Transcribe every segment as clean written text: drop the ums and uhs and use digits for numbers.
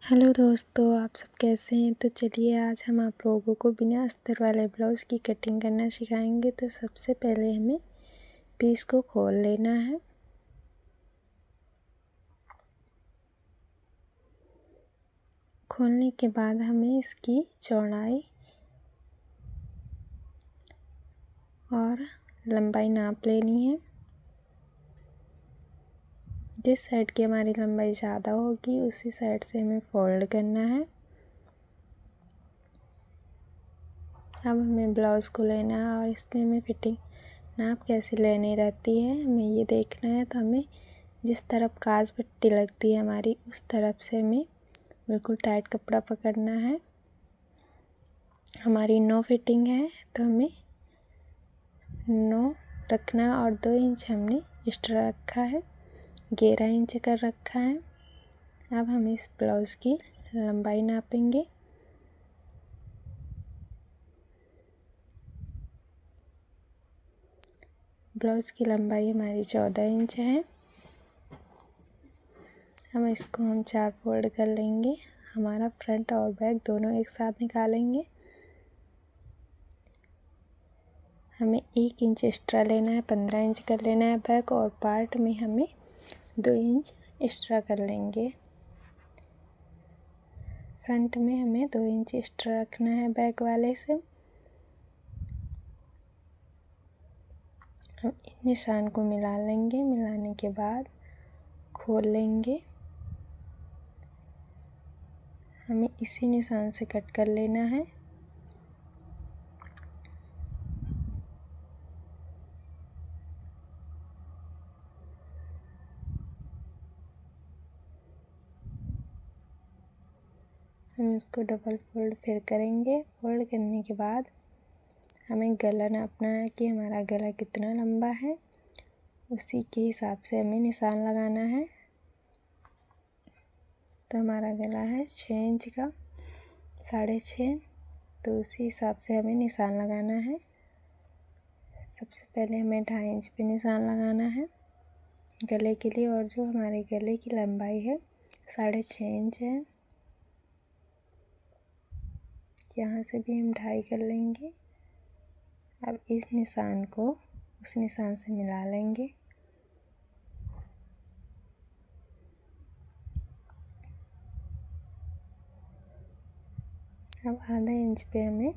Hello दोस्तों, आप सब कैसे हैं। तो चलिए आज हम आप लोगों को बिना अस्तर वाले ब्लाउज़ की कटिंग करना सिखाएंगे। तो सबसे पहले हमें पीस को खोल लेना है। खोलने के बाद हमें इसकी चौड़ाई और लंबाई नाप लेनी है। जिस साइड की हमारी लंबाई ज़्यादा होगी उसी साइड से हमें फोल्ड करना है। अब हमें ब्लाउज़ को लेना है और इसमें हमें फिटिंग नाप कैसे लेनी रहती है हमें ये देखना है। तो हमें जिस तरफ काज पट्टी लगती है हमारी उस तरफ से हमें बिल्कुल टाइट कपड़ा पकड़ना है। हमारी 9 फिटिंग है तो हमें 9 रखना और 2 इंच हमने एक्स्ट्रा रखा है, 11 इंच कर रखा है। अब हम इस ब्लाउज़ की लंबाई नापेंगे। ब्लाउज़ की लंबाई हमारी 14 इंच है। हम इसको 4 फोल्ड कर लेंगे। हमारा फ्रंट और बैक दोनों एक साथ निकालेंगे। हमें 1 इंच एक्स्ट्रा लेना है, 15 इंच कर लेना है बैक, और पार्ट में हमें 2 इंच एक्स्ट्रा कर लेंगे। फ्रंट में हमें 2 इंच एक्स्ट्रा रखना है बैक वाले से। हम इन निशान को मिला लेंगे। मिलाने के बाद खोल लेंगे। हमें इसी निशान से कट कर लेना है। हम इसको डबल फोल्ड फिर करेंगे। फोल्ड करने के बाद हमें गला नापना है कि हमारा गला कितना लंबा है, उसी के हिसाब से हमें निशान लगाना है। तो हमारा गला है 6 इंच का, 6.5, तो उसी हिसाब से हमें निशान लगाना है। सबसे पहले हमें 2.5 इंच पे निशान लगाना है गले के लिए, और जो हमारे गले की लंबाई है 6.5 इंच है, यहाँ से भी हम 2.5 कर लेंगे। अब इस निशान को उस निशान से मिला लेंगे। अब आधा इंच पे हमें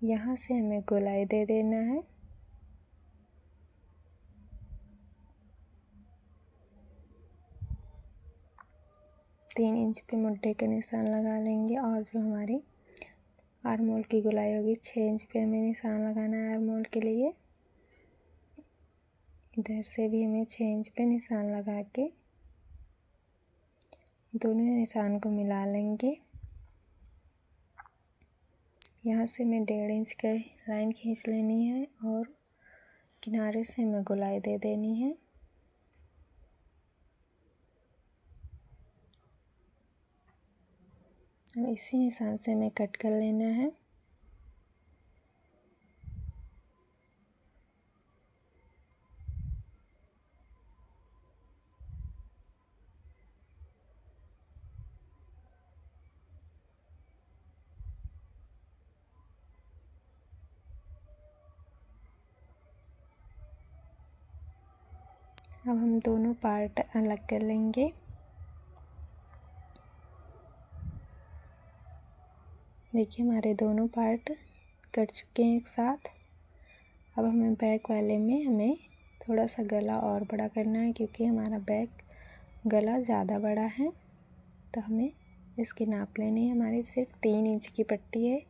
यहाँ से हमें गोलाई दे देना है। तीन इंच पे मुड्ढे का निशान लगा लेंगे, और जो हमारी आर्म होल की गोलाई होगी 6 इंच पे हमें निशान लगाना है आर्म होल के लिए। इधर से भी हमें 6 इंच पे निशान लगा के दोनों निशान को मिला लेंगे। यहाँ से हमें 1.5 इंच का लाइन खींच लेनी है और किनारे से हमें गोलाई दे देनी है। अब इसी निशान से हमें कट कर लेना है। अब हम दोनों पार्ट अलग कर लेंगे। देखिए हमारे दोनों पार्ट कट चुके हैं एक साथ। अब हमें बैक वाले में हमें थोड़ा सा गला और बड़ा करना है, क्योंकि हमारा बैक गला ज़्यादा बड़ा है। तो हमें इसकी नाप लेनी है। हमारी सिर्फ 3 इंच की पट्टी है,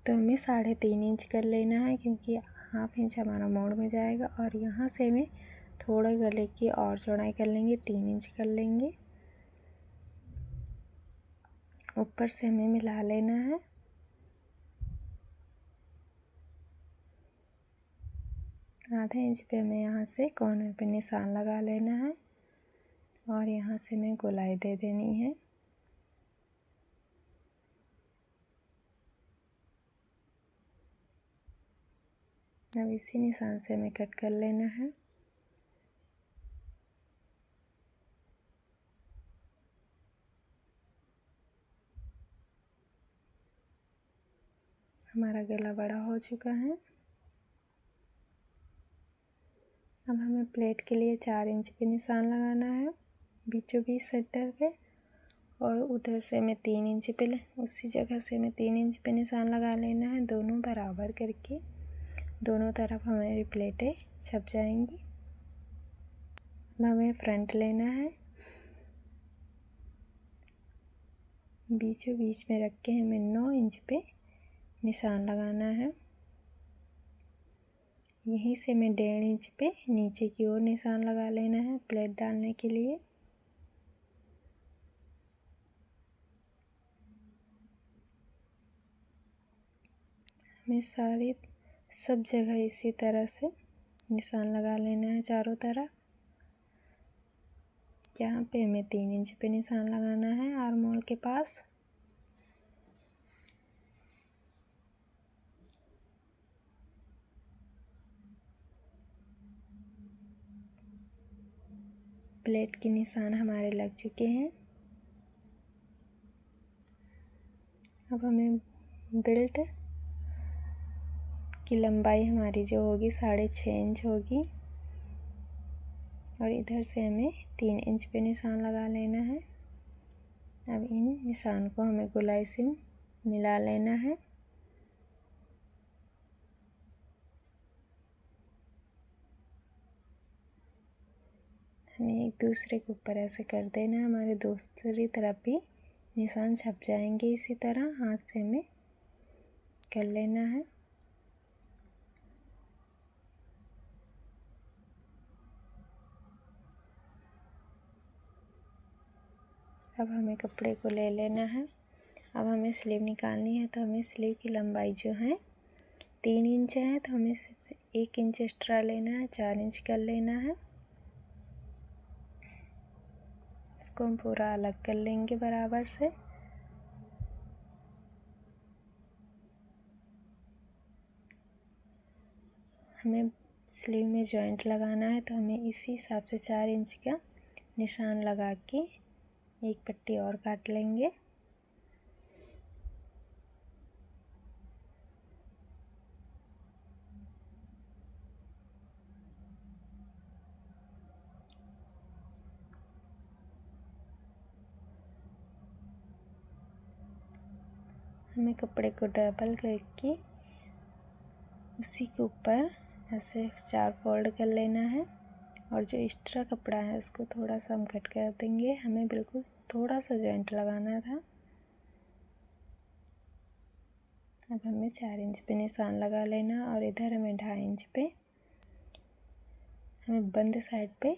तो हमें 3.5 इंच कर लेना है, क्योंकि हाफ इंच हमारा मोड़ में जाएगा। और यहाँ से हमें थोड़ा गले की और चौड़ाई कर लेंगे, 3 इंच कर लेंगे। ऊपर से हमें मिला लेना है। आधा इंच पे हमें यहाँ से कॉर्नर पे निशान लगा लेना है, और यहाँ से हमें गोलाई दे देनी है। अब इसी निशान से हमें कट कर लेना है। हमारा गला बड़ा हो चुका है। अब हमें प्लेट के लिए 4 इंच पे निशान लगाना है बीचों बीच सेंटर पे, और उधर से हमें 3 इंच पे उसी जगह से हमें 3 इंच पे निशान लगा लेना है। दोनों बराबर करके दोनों तरफ हमारी प्लेटें छप जाएंगी। अब हमें फ्रंट लेना है, बीचों बीच में रख के हमें 9 इंच पे निशान लगाना है। यहीं से हमें 1.5 इंच पे नीचे की ओर निशान लगा लेना है प्लेट डालने के लिए। हमें सब जगह इसी तरह से निशान लगा लेना है चारों तरफ। यहाँ पे हमें 3 इंच पे निशान लगाना है आर्म होल के पास। प्लेट के निशान हमारे लग चुके हैं। अब हमें बेल्ट की लंबाई हमारी जो होगी 6.5 इंच होगी, और इधर से हमें 3 इंच पे निशान लगा लेना है। अब इन निशान को हमें गोलाई से मिला लेना है। हमें एक दूसरे के ऊपर ऐसे कर देना है, हमारे दूसरी तरफ भी निशान छप जाएंगे। इसी तरह हाथ से हमें कर लेना है। अब हमें कपड़े को ले लेना है। अब हमें स्लीव निकालनी है, तो हमें स्लीव की लंबाई जो है 3 इंच है, तो हमें सिर्फ 1 इंच एक्स्ट्रा लेना है, 4 इंच कर लेना है। इसको हम पूरा अलग कर लेंगे बराबर से। हमें स्लीव में जॉइंट लगाना है, तो हमें इसी हिसाब से 4 इंच का निशान लगा के एक पट्टी और काट लेंगे। हमें कपड़े को डबल करके उसी के ऊपर ऐसे 4 फोल्ड कर लेना है, और जो एक्स्ट्रा कपड़ा है उसको थोड़ा सा हम कट कर देंगे। हमें बिल्कुल थोड़ा सा जॉइंट लगाना था। अब हमें 4 इंच पे निशान लगा लेना, और इधर हमें 2.5 इंच पे हमें बंद साइड पे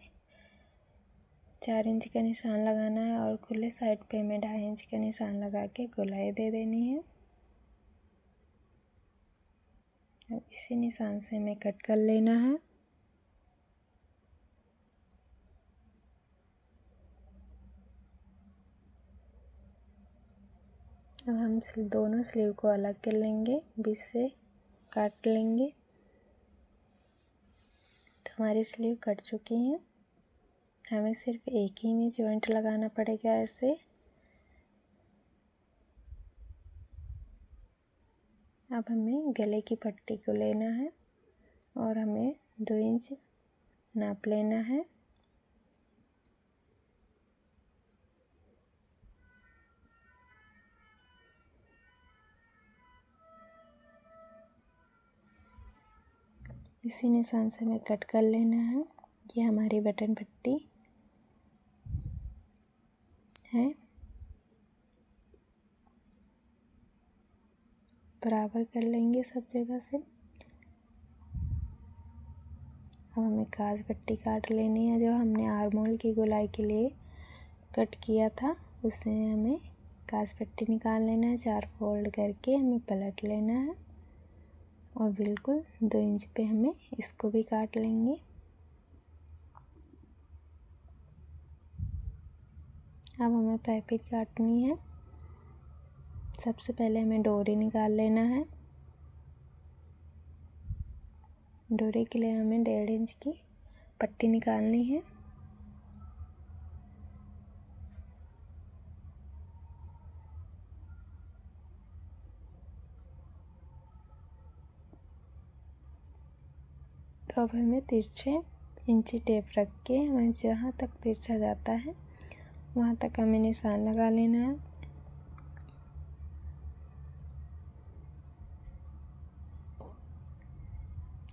4 इंच का निशान लगाना है, और खुले साइड पे हमें 2.5 इंच का निशान लगा के गोलाई दे देनी है। अब इसी निशान से हमें कट कर लेना है। अब हम दोनों स्लीव को अलग कर लेंगे, बीच से काट लेंगे। तो हमारी स्लीव कट चुकी हैं। हमें सिर्फ एक ही में जॉइंट लगाना पड़ेगा ऐसे। अब हमें गले की पट्टी को लेना है, और हमें 2 इंच नाप लेना है। इसी निशान से हमें कट कर लेना है। ये हमारी बटन पट्टी है। बराबर कर लेंगे सब जगह से। अब हमें काज पट्टी काट लेनी है, जो हमने आर्म होल की गोलाई के लिए कट किया था, उससे हमें काज पट्टी निकाल लेना है। 4 फोल्ड करके हमें पलट लेना है, और बिल्कुल 2 इंच पे हमें इसको भी काट लेंगे। अब हमें पाइपिंग काटनी है। सबसे पहले हमें डोरी निकाल लेना है। डोरी के लिए हमें 1.5 इंच की पट्टी निकालनी है। तो अब हमें तिरछे इंची टेप रख के हमें जहाँ तक तिरछा जाता है वहाँ तक हमें निशान लगा लेना है।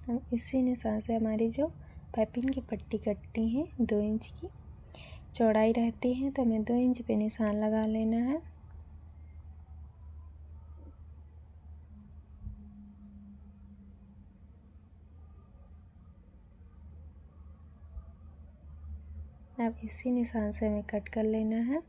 हम इसी निशान से हमारी जो पाइपिंग की पट्टी कटती है 2 इंच की चौड़ाई रहती है, तो हमें 2 इंच पे निशान लगा लेना है। अब इसी निशान से हमें कट कर लेना है।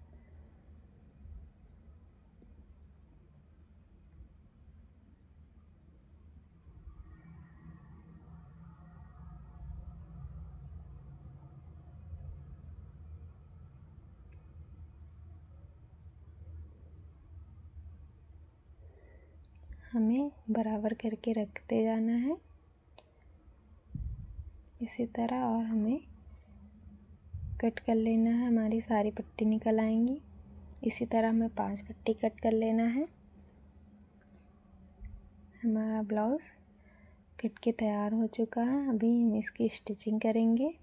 हमें बराबर करके रखते जाना है इसी तरह, और हमें कट कर लेना है। हमारी सारी पट्टी निकल आएंगी। इसी तरह हमें 5 पट्टी कट कर लेना है। हमारा ब्लाउज़ कट के तैयार हो चुका है। अभी हम इसकी स्टिचिंग करेंगे।